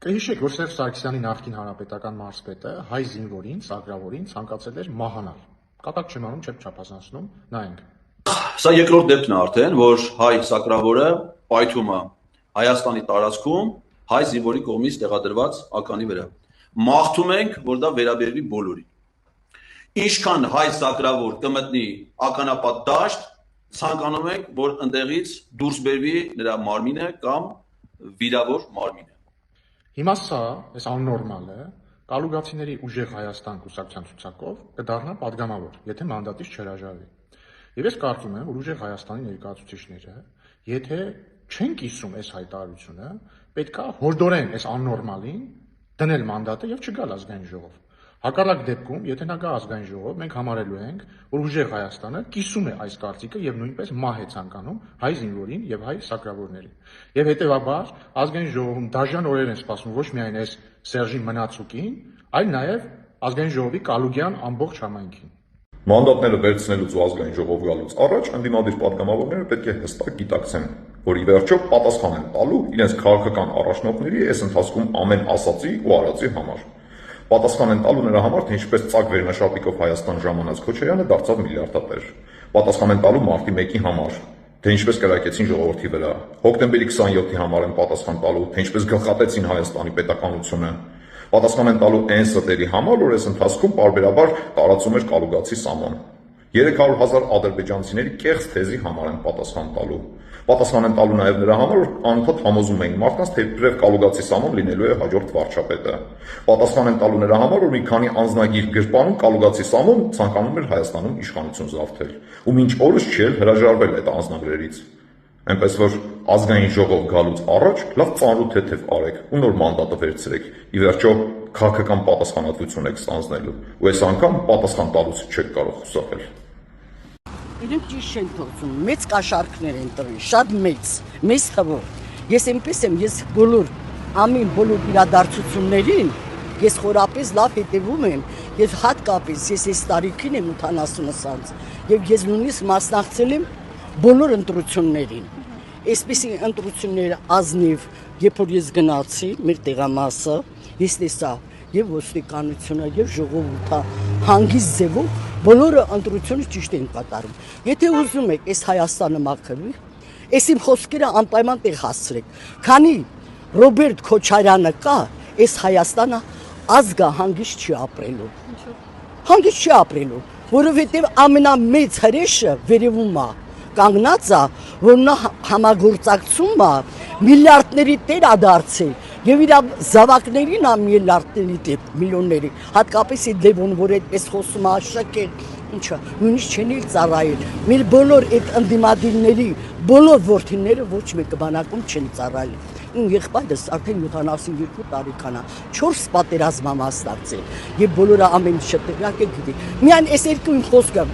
Կհիշեք, որ Սերժ Սարգսյանի նախկին հանրապետական մարզպետը հայ զինվորին, ծագրավորին ցանկացել էր մահանալ։ Կատակ չեմ անում, չեմ չափազանցնում, նայենք։ Սա երկրորդ դեպքն է արդեն, որ հայ ծագրավորը պայթում է Հայաստանի տարածքում հայ զինվորի կողմից տեղադրված ականի վրա։ Մաղթում ենք, որ դա վերաբերվի բոլորին։ Ինչքան հայ ծագրավոր կմտնի ականապատ դաշտ, ցանկանում ենք, որ ընդեղից դուրս բերվի նրա մարմինը կամ վիրավոր մարմինը։ Հիմա սա, այս աննորմալը, Կալուգացիների ուժեղ Հայաստան կուսակցության ցուցակով կդառնա падգամավոր, եթե մանդատից չհրաժարվի։ Եվ ես կարծում եմ, որ ուժեղ Հայաստանի ներկայացուցիչները, եթե չեն կիսում այս հայտարարությունը, պետք է հորդորեն այս աննորմալին դնել մանդատը եւ չգալ ազգային ժողով։ Հակառակ դեպքում, եթե նա գա ազգային ժողով, մենք համարելու ենք, որ ուժեղ Հայաստանը կիսում է այս կարծիքը եւ նույնպես մահ է ցանկանում հայ զինվորին եւ հայ սակրավորներին։ Եվ հետեւաբար ազգային ժողովում դաժան օրեր են սպասվում ոչ միայն այս Սերժի մնացուկին, այլ նաեւ ազգային ժողովի Կալուգյան ամբողջ համայնքին։ Մանդատները վերցնելուց ու ազգային ժողով գալուց առաջ ընդդիմադիր падգամավորները պետք է հստակ գիտակցեն, որ ի վերջո պատասխան են տալու իրենց քաղաքական առաջնորդների այս ընթացքում ամեն ասացի ու արածի համար։ Պատասխան են տալու նրա համար, թե ինչպես ծակ վերնաշապիկով Հայաստան ժամանած Քոչարյանը դարձավ միլիարդատեր։ Պատասխան են տալու մարտի 1-ի համար, թե ինչպես կրակեցին ժողովրդի վրա։ Հոկտեմբերի 27-ի համար են պատասխան տալու, թե ինչպես գլխատեցին Հայաստանի պետականությունը։ Պատասխան են տալու այն ստերի համար, որ այս ընթացքում պարբերաբար տարածում էր Կալուգացի սամոն։ 300,000 ադրբեջանցիների կեղծ թեզի համար են պատասխան տալու։ Պատասխան են տալու նաև նրա համար, որ անընդհատ համոզում էին մարդկանց, թե իբրև Կալուգացի սամոն լինելու է հաջորդ վարչապետը։ Պատասխան են տալու նրա համար, որ մի քանի անձնագիր գրպանում Կալուգացի սամոն ցանկանում էր Հայաստանում իշխանություն զավթել, ու մինչ օրս չի հրաժարվել այդ անձնագրերից։ Այնպես որ ազգային ժողով գալուց առաջ լավ ծանրու թեթև արեք ու նոր մանդատը վերցրեք։ Ի վերջո քաղաքական պատասխանատվություն եք ստանձնելու, ու այս անգամ պատասխան տալուց չեք կարող խուսափել։ Իրենք ճիշտ չեն փոխում, մեծ կաշառքներ են տրվել, շատ մեծ թվով։ Ես այնպես եմ, ես ամեն բոլոր իրադարձություններին ես խորապես լավ հետևում եմ, եւ հատկապես ես այս տարիքին եմ 80 անց, եւ ես նույնիսկ մասնակցել եմ բոլոր ընտրություններին։ Այսպիսի ընտրությունները ազնիվ, երբ որ ես գնացի մեր տեղամասը, ես տեսա եւ ոստիկանությունը եւ ժողովուրդը հանգիստ ձևով բոլորը ընտրությունը ճիշտ են կատարում։ Եթե ուզում եք այս Հայաստանը մաքրվի, այս իմ խոսքերը անպայման տեղ հասցրեք։ Քանի Ռոբերտ Քոչարյանը կա, այս Հայաստանը ազգը հանգիստ չի ապրելու։ Հանգիստ չի ապրելու, որովհետեւ ամենամեծ հրեշը վերևում է կանգնած է, որ նա համագործակցում է միլիարդների տեր է դարձել եւ իր զավակներին է միլիոնների, հատկապես այդ Լևոն, որ այդպես խոսում է աշակերտ, ինչա, նույնիսկ չեն էլ ծառայել։ Մեր բոլոր այդ ընդդիմադիրների բոլոր որդիները ոչ մեկը բանակում չեն ծառայել։ Իմ եղբայրս արդեն 72 տարեկան է, 4 պատերազմա մասնակցել եւ բոլորը ամեն ինչը տեղյակ է գիտի։ Միայն այս երկու իմ խոսքը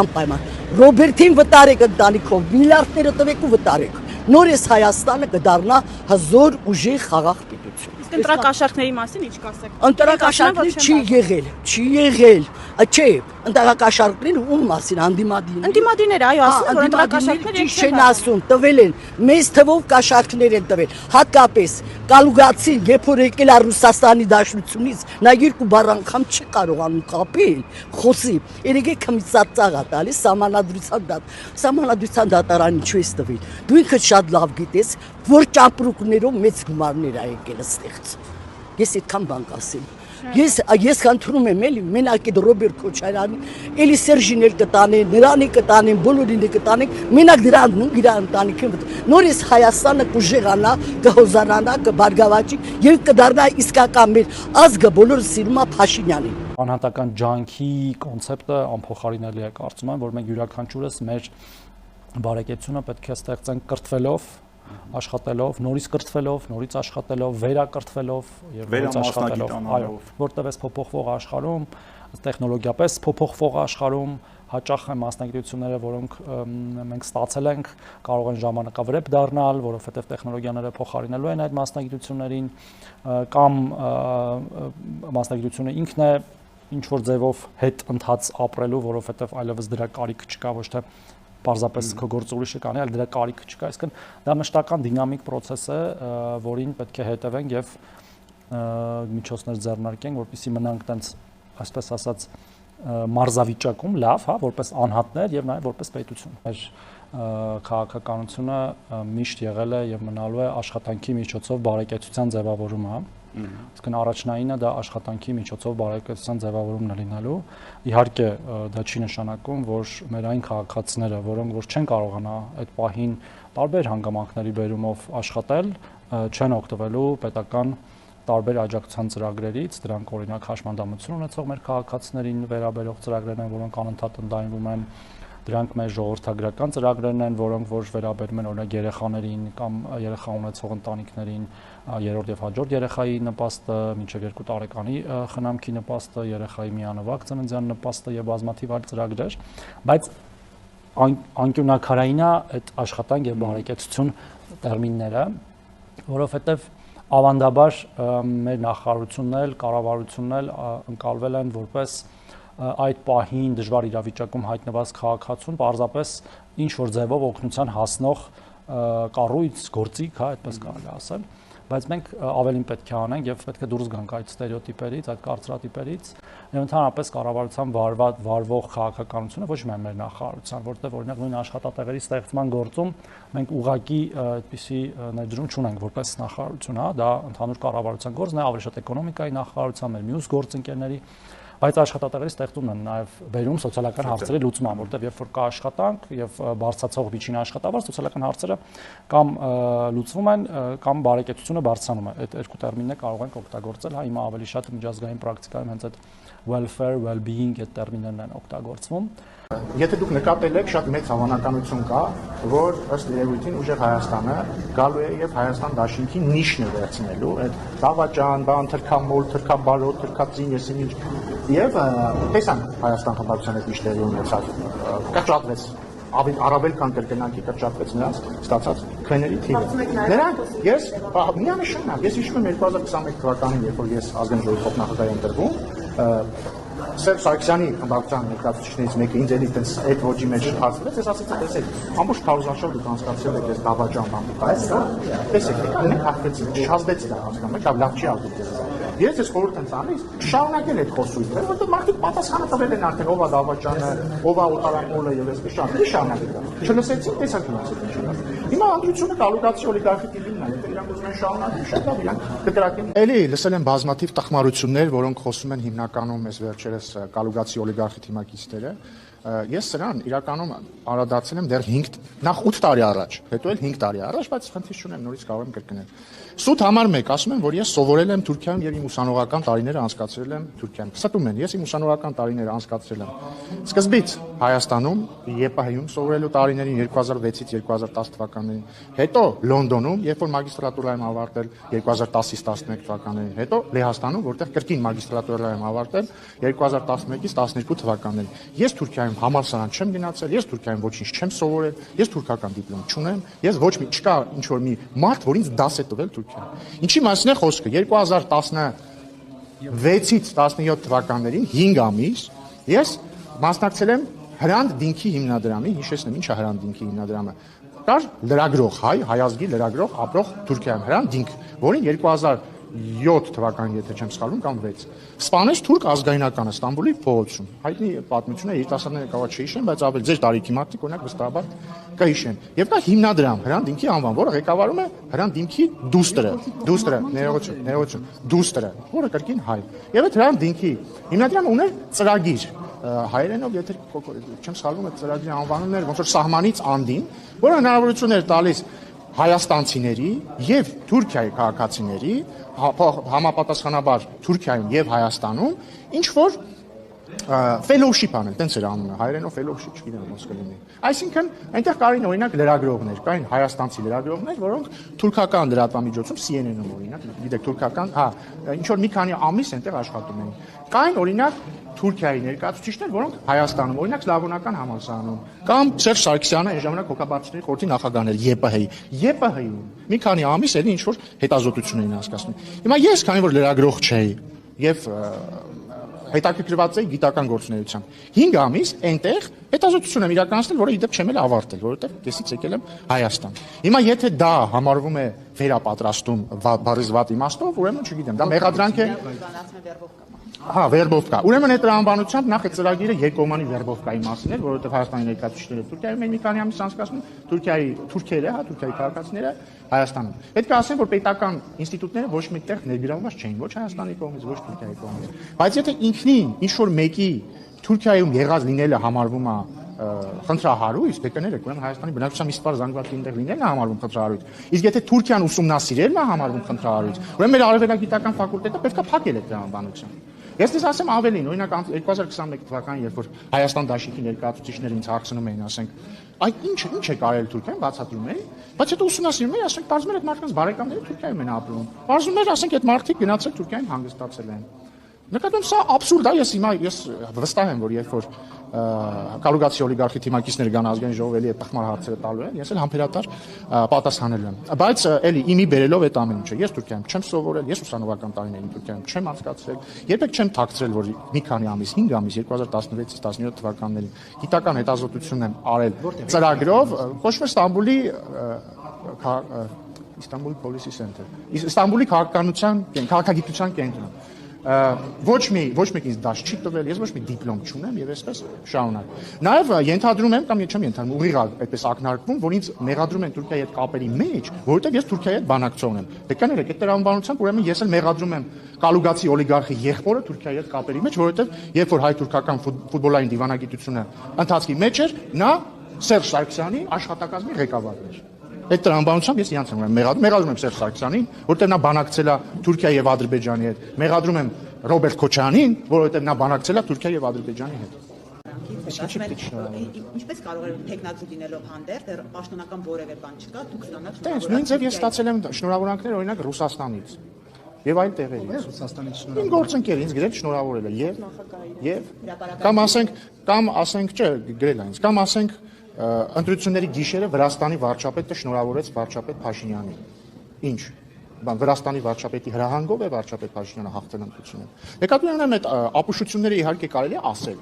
անպայման Ռոբերտին վտարեք ընտանիքով, միլիարդները տվեք ու վտարեք։ Նոր էս Հայաստանը կդառնա հզոր ուժեղ խաղաղ պետություն։ Իսկ ընտրակաշառքների մասին ինչ կասեք։ Ընտրակաշառքներ չի եղել, չէ, ընտրակաշառքները ում մասին, անդիմադին։ Անդիմադիները, այո, ասում են, որ ընտրակաշառքները չեն ասում, տվել են, մեծ թվով կաշառքներ են տվել, հատկապես Կալուգացին, երբ որ եկել է Ռուսաստանի Դաշնությունից, նա երկու բառ անգամ չի կարողանում կապել, խոսի, երեգեք քմիծածաղ է տալիս սահմանադրության դատարանի չես տվել։ Դու ինքդ շատ լավ գիտես, որ ճապրուկներով մեծ գումարներ ա եկել ստեղծ։ Ես այդքան բան կասեմ։ Ես խնդրում եմ էլի մենակ այդ Ռոբերտ Քոչարյանի, էլի Սերժին էլ կտանեն, նրան կտանեն, բոլորին կտանեն, մենակ դրան ու իր ընտանիքին։ Նորից Հայաստանը կուժեղանա, կհոզանանա, կբարգավաճի եւ կդառնա իսկական մեր ազգը բոլորը սիրում է Փաշինյանին։ Անհատական ջանքի կոնցեպտը անփոխարինելի է, կարծում եմ, որ մենք յուրաքանչյուրս մեր բարեկեցությունը պետք է ստեղծենք կրթվելով, աշխատելով, նորից կրթվելով, նորից աշխատելով, վերակրթվելով եւ նորից աշխատելով, այո, որտեղ էս փոփոխվող աշխարհում, տեխնոլոգիապես փոփոխվող աշխարհում հաճախ են մասնագիտությունները, որոնք մենք ստացել ենք, կարող են ժամանակավրեպ դառնալ, որովհետեւ տեխնոլոգիաները փոխարինելու են այդ մասնագիտություններին, կամ մասնագիտությունը ինքն է ինչ որ ձևով հետ ընթաց ապրելու, որովհետեւ այլևս դրա կարիք չկա, ոչ թե պարզապես քո գործը ուրիշը կանի, այլ դրա կարիք չկա, այսինքն դա մշտական դինամիկ process է, որին պետք է հետևենք եւ միջոցներ ձեռնարկենք, որպեսզի մնանք տենց, այսպես ասած, մարզավիճակում լավ, հա, որպես անհատներ եւ նաեւ որպես պետություն։ Մեր քաղաքականությունը միշտ եղել է եւ մնալու է աշխատանքի միջոցով բարեկեցության ձևավորումը, իսկ առաջնայինը դա աշխատանքի միջոցով բարեկեցության ձևավորումն է լինելու։ Իհարկե դա չի նշանակում, որ մեր այն քաղաքացիները, որոնք որ չեն կարողանա այդ պահին տարբեր հանգամանքների բերումով աշխատել, չեն օգտվելու պետական տարբեր աջակցության ծրագրերից, դրանք օրինակ հաշմանդամություն ունեցող մեր քաղաքացիներին վերաբերող ծրագրերն են, որոնք անընդհատ ընդայնվում են, դրանք մեր ժողովրդագրական ծրագրերն են, որոնք որ վերաբերում են օրինակ երեխաներին կամ երեխա ունեցող ընտանիքներին, երրորդ եւ հաջորդ երեխայի նպաստը, մինչեւ 2 տարեկանի խնամքի նպաստը, երեխայի միանվագ ծննդյան նպաստը եւ բազմաթիվ այլ ծրագրեր, բայց անկյունակարային է այդ աշխատանք եւ բարեկեցություն տերմինները, որովհետեւ ավանդաբար մեր նախարարությունն էլ, կառավարությունն էլ ընկալվել են որպես այդ պահին դժվար իրավիճակում հայտնված քաղաքացուն պարզապես ինչ որ ձևով օգնության հասնող կառույց, գործիք, հա, այդպես կարելի ասել, բայց մենք ավելին պետք է անենք եւ պետք է դուրս գանք այդ ստերեոտիպերից, այդ կարծրատիպերից եւ ընդհանրապես կառավարության վարվող քաղաքականությունը ոչ միայն մեր նախարարության, որտեղ օրինակ նույն աշխատատեղերի ստեղծման գործում մենք ուղղակի այդպիսի ներդրում չունենք որպես նախարարություն, հա, դա ընդհանուր կառավարության գործն է, ավելի շատ էկոնոմիկայի նախարարության, մեր մյուս գործընկերների, բայց աշխատատեղերի ստեղծումն են նաև բերում սոցիալական հարցերի լուծման, որտեղ երբ որ կա աշխատանք եւ բարձրացող միջին աշխատավարձ, սոցիալական հարցերը կամ լուծվում են կամ բարեկեցությունը բարձրանում է։ Այդ երկու տերմինները կարող ենք օգտագործել, հա, հիմա ավելի շատ միջազգային պրակտիկայում հենց այդ welfare, well-being այդ տերմիններն են օգտագործվում։ Եթե դուք նկատել եք, շատ մեծ հավանականություն կա, որ ըստ երևույթին ուժեղ Հայաստանը գալու է եւ Հայաստան դաշինքի նիշն է վերցնելու, այդ դավաճան, բան, թրքամոլ, թրքաբարոտ, թրքածին, եսին ինչ եւ տեսան Հայաստան խմբակցության հետ իշտերի ունեցած կրճատվեց առավել քան կրկնակի կրճատվեց նրանց ստացած քայլերի թիվը։ Նրանք ես միանշանակ ես հիշում եմ 2021 թվականին, երբ որ ես ազգային ժողովի նախագահի ընտրվում Սերժ Սարգսյանի խմբակցության ներկայացուցիչներից մեկը ինձ էլի այդպես այդ ոճի մեջ հարցրեց, ես ասացի, տեսեք, ամբողջ քարոզանշով դուք անցկացրել եք այս դավաճան բամբուկայով, տեսեք, եկեք հաղթեցին, չհազդեց դա հասկանում, լավ չի ազդել դες։ Ես ես խորհուրդ եմ տալիս, շարունակել այդ խոսույթը, որովհետեւ մարդիկ պատասխանը տվել են արդեն ով է դավաճանը, ով է օտարամոլը եւ այսպես շարունակել դա։ Չլսեցին, տեսակ գնացել ինչ։ Հիմա անդրությունը կալուկացի օլիգարխի տիպինն է, եթե իրանք ուզում են շարունակել, շատ լավ, իրանք կտրակեն։ Էլի լսել եմ բազմաթիվ տխմարություններ, որոնք խոսում են հիմնականում այս վերջերս կալուգացի օլիգարխի թիմակիցները։ Ես սրան իրականում անդրադարձել եմ դեռ 8 տարի առաջ, հետո էլ 5 տարի առաջ, բայց խնդիր չունեմ, նորից կարող եմ կրկնել։ Սուտ համար 1 ասում եմ, որ ես սովորել եմ Թուրքիայում եւ իմ ուսանողական տարիները անցկացրել եմ Թուրքիայում։ Ստում են, ես իմ ուսանողական տարիները անցկացրել եմ սկզբից Հայաստանում, ԵՊՀ-ում սովորելու տարիներին 2006-ից 2010 թվականներին, հետո Լոնդոնում, երբ որ մագիստրատուրա եմ ավարտել 2010-ից 11 թվականներին, հետո Լեհաստանում, որտեղ կրկին մագիստրատուրա եմ ավարտել 2011-ից 12 թվականներին։ Ես Թուրքիայում համալսարան չեմ գնացել, ես Թուրքիայում ոչինչ չեմ սովորել, ես թուրքական դիպլոմ չունեմ, ես ոչ մի չկա ինչ որ մի մարդ, որ ինձ դաս է տվել Թուրքիայում։ Ինչի մասին է խոսքը 2016-ից 17 թվականներին 5 ամիս ես մասնակցել եմ Հրանտ Դինքի հիմնադրամի, հիշեցնեմ ինչ է Հրանտ Դինքի հիմնադրամը։ Կար լրագրող հայ ազգի լրագրող ապրող Թուրքիայում Հրանտ Դինք, որին 2007 թվականին, եթե չեմ սխալվում, կամ 6 սպանեց թուրք ազգայնականը Ստամբուլի փողոցում։ Հայտնի պատմություն է, երիտասարդները կարող չհիշեն, բայց ավելի ձեր տարիքի մարդիկ օրինակ վստահաբար կհիշեն։ Եվ կա հիմնադրամ Հրանտ Դինքի անվան, որը ղեկավարում է Հրանտ Դինքի դուստրը, ներողություն, դուստրը, որը կրկին հայ։ Եվ այդ Հրանտ Դինքի հիմնադրամը ուներ ծրագիր հայերենով, եթե չեմ սխալվում, այդ ծրագրի անվանումն էր ոնց որ սահմանից անդին, որը հնարավորություն էր տալիս հայաստանցիների եւ Թուրքիայի քաղաքացիների համապատասխանաբար Թուրքիայում եւ Հայաստանում ինչ որ fellowship անել, տենց էր անունը, հայերենով fellowship չգիտեմ ոնց կլինի։ Այսինքն, այնտեղ կային օրինակ լրագրողներ, կային հայաստանցի լրագրողներ, որոնք թուրքական լրատվամիջոցում CNN-ում օրինակ, գիտեք, թուրքական, հա, ինչ որ մի քանի ամիս այնտեղ աշխատում էին։ Կային օրինակ Թուրքիայի ներկայացուցիչներ, որոնք Հայաստանում, օրինակ Սլավոնական համալսարանում, կամ Սերժ Սարգսյանը այն ժամանակ հոգաբարձների խորհրդի նախագահն էր ԵՊՀ-ում։ Մի քանի ամիս էլի ինչ որ հետազոտություն էին անցկացնում։ Հիմա ես, քանի որ լրագրող չէի եւ հետաքրքրված էի գիտական գործունեությամբ։ 5 ամիս այնտեղ հետազոտություն եմ իրականացնել, որը իդեպ չեմ էլ ավարտել, որովհետև դեսից եկել եմ Հայաստան։ Հիմա եթե դա համարվում է վերապատրաստում բառի վատ իմաստով, ուրեմն չգիտեմ, դա մեղադրանք է։ Հա, վերբովկա։ Ուրեմն այդ տրամաբանությամբ նախ այդ ծրագիրը երկկողմանի վերբովկայի մասին էր, որովհետև Հայաստանի ներկայացուցիչները Թուրքիայում են մի քանի ամիս անցկացնում, թուրքերը, հա, Թուրքիայի քաղաքացիները Հայաստանում։ Պետք է ասեմ, որ պետական ինստիտուտները ոչ մեկտեղ ներգրավված չէին, ոչ Հայաստանի կողմից, ոչ Թուրքիայի կողմից։ Բայց եթե ինքնին ինչ որ մեկի Թուրքիայում եղած լինելը համարվում է խնդրահարույց, դե կներեք, ուրեմն Հայաստանի բնակչության մի սպառ զանգվածի ինտեղ լինելն է համարվում խնդրահարույց։ Իսկ եթե Թուրքիան ուսումնասիրելն է համարվում խնդրահարույց, ուրեմն մեր արևելագիտական ֆակուլտետը պետք է փակել այդ տրամաբանությունը։ Ես դες ասեմ ավելին, օրինակ 2021 թվականին, երբ որ Հայաստան դաշինքի ներկայացուցիչները ինձ հարցնում էին, ասենք, այդ ինչ է կարել Թուրքիան, բացատրում էին, բայց հետո ուսումնասիրում էին, ասենք, բարձում էր այդ մարդկանց բարեկամները Թուրքիայում են ապրում։ Բարձում էր, ասենք, այդ մարդիկ գնացել Թուրքիայում հանգստացել են։ Նկատում սա абսուրդ է, ես վստահ եմ, որ երբ որ կալուգացի օլիգարխի թիմակիցները կան ազգային ժողովելի այդ տխմար հարցերը տալու են, ես էլ համբերատար պատասխանելու եմ։ Բայց էլի իմի բերելով այդ ամեն ինչը, ես Թուրքիայում չեմ սովորել, ես ուսանողական տարիներին Թուրքիայում չեմ անցկացրել, երբեք չեմ թաքցրել, որ մի քանի ամիս, 5 ամիս 2016-ից 17 թվականներին գիտական հետազոտություն եմ արել ծրագրով, կոչվում է Istanbul Policy Center, Իստանբուլի քաղաքագիտության կենտրոն։ Ոչ մեկ ինձ դաշ չի տվել, ես ոչ մի դիպլոմ չունեմ եւ այսպես շարունակ։ Նաեւ ենթադրում եմ կամ չեմ ենթադրում, ուղիղ այդպես ակնարկվում, որ ինձ մեղադրում են Թուրքիայի հետ կապերի մեջ, որովհետեւ ես Թուրքիայի հետ բանակցողն եմ։ Դե կներեք, այդ տրամաբանությամբ ուրեմն ես էլ մեղադրում եմ կալուգացի օլիգարխի եղբորը Թուրքիայի հետ կապերի մեջ, որովհետեւ երբ որ հայ-թուրքական ֆուտբոլային դիվանագիտությունը ընթացքի մեջ էր, նա Սերժ Սարգսյանի աշխատակազմի ղեկավարն էր։ Այդ տրամաբանությամբ ես իրանց եմ մեղադրում եմ Սերժ Սարգսյանին, որովհետև նա բանակցել է Թուրքիայի եւ Ադրբեջանի հետ։ Մեղադրում եմ Ռոբերտ Քոչարյանին, որովհետև նա բանակցել է Թուրքիայի եւ Ադրբեջանի հետ։ Ինչպես կարող է տեխնացու դինելով հանդերձ, դեռ պաշտոնական որևէ բան չկա, դուք ստանաք։ Տենց, նույն ձև ես ստացել եմ շնորհավորանքներ օրինակ Ռուսաստանից եւ այլ տեղերից։ Ռուսաստանից Իմ գործընկեր ինձ գրել շնորհավորել է եւ կամ ասենք չէ, գրել է ինձ, կամ ասենք ընտրությունների գիշերը Վրաստանի վարչապետը շնորհավորեց վարչապետ Փաշինյանին։ Ինչ։ Բան Վրաստանի վարչապետի հրահանգով է վարչապետ Փաշինյանը հաղթել ընտրությունները։ Նկատի ունեմ այդ ապուշությունները իհարկե կարելի է ասել,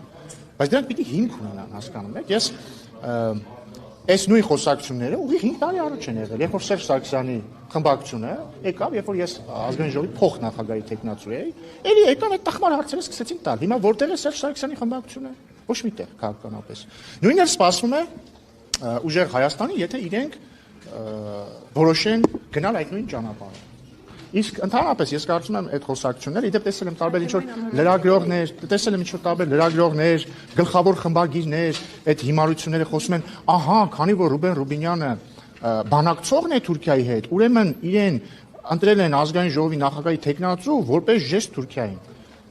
բայց դրանք պիտի հիմք ունենան, հասկանում եք։ Ես այս նույն խոսակցությունները ուղիղ 5 տարի առաջ են եղել, երբ որ Սերժ Սարգսյանի խմբակցությունը եկավ, երբ որ ես ազգային ժողովի փոխնախագահի տեխնացու էի, ելի եկան այդ տխմար հարցերը սկսեցին տալ։ Հիմա որտեղ է Սերժ Սարգսյանի խմբակցությունը։ Ոչ միտեղ քաղաքականապես։ Նույնն էլ սպասվում է ուժեղ Հայաստանի, եթե իրենք որոշեն գնալ այդ նույն ճանապարհով։ Իսկ ընդհանրապես ես կարծում եմ այդ խոսակցությունները, իդեպ տեսել եմ տարբեր ինչ-որ լրագրողներ, տեսել եմ ինչ-որ տարբեր լրագրողներ, գլխավոր խմբագիրներ այդ հիմարությունները խոսում են, ահա, քանի որ Ռուբեն Ռուբինյանը բանակցողն է Թուրքիայի հետ, ուրեմն իրեն ընտրել են ազգային ժողովի նախագահի տեխնացու որպես ժեստ Թուրքիային։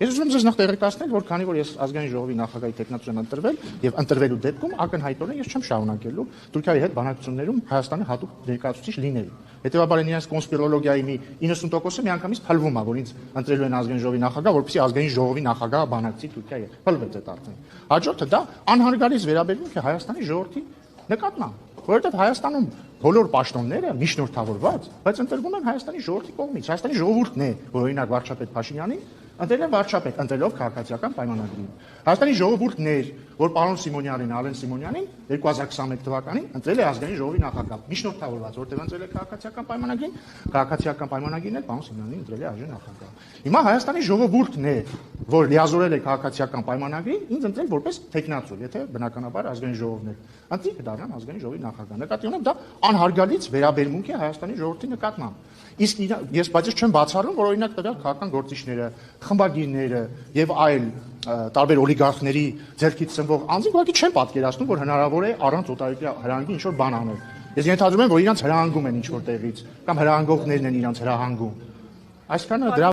Ես ուզում եմ ձեզ նախ տեղեկացնել, որ քանի որ ես ազգային ժողովի նախագահի տեխնացու եմ ընտրվել եւ ընտրվելու դեպքում ակնհայտորեն ես չեմ շարունակելու Թուրքիայի հետ բանակցություններում Հայաստանի հատուկ ներկայացուցիչ լինելու։ Հետևաբար իրենց կոնսպիրոլոգիայի մի 90%-ը միանգամից փլվում է, որ ինձ ընտրելու են ազգային ժողովի նախագահ, որպեսզի ազգային ժողովի նախագահը բանակցի Թուրքիայի հետ։ Փլվեց այդ արդեն։ Հաջորդը դա անհարգալից վերաբերմունք է Հայաստանի ժողովրդի նկատմամբ, որովհետեւ Հայաստանում բոլոր պաշտոնները միջնորդավորված, բայց ընտրվում են Հայաստանի ժողովրդի կողմից։ Հայաստանի ժողովուրդն է, որ օրինակ վարչապետ Փաշինյանին ընտրել են վարչապետ, ընտրելով քաղաքացիական պայմանագրին։ Հայաստանի ժողովուրդն էր, որ պարոն Սիմոնյանին, Ալեն Սիմոնյանին 2021 թվականին ընտրել է ազգային ժողովի նախագահ, միջնորդավորված, որտեղ ընտրել է քաղաքացիական պայմանագրին, քաղաքացիական պայմանագրին էլ պարոն Սիմոնյանին ընտրել է այժմ նախագահ։ Հիմա Հայաստանի ժողովուրդն է, որ լիազորել է քաղաքացիական պայմանագրին, ինձ ընտրել որպես տեխնացու, եթե բնականաբար ազգային ժողովն է։ Ընտրի կդառնամ ազգային ժողովի նախագահ։ Նկատի ունեմ դա անհարգալից վերաբերմունք է Հայաստանի ժողովրդի նկատմամբ։ Իսկ բայց ես չեմ բացառում, որ օրինակ տվյալ քաղաքական գործիչները, խմբագիրները եւ այլ տարբեր օլիգարխների ձեռքից ծնվող անձինք ուղղակի չեն պատկերացնում, որ հնարավոր է առանց օտարերկրյա հրահանգի ինչ-որ բան անել։ Ես ենթադրում եմ, որ իրանց հրահանգում են ինչ-որ տեղից կամ հրահանգողներն են իրանց հրահանգում։ Այսքանը դրա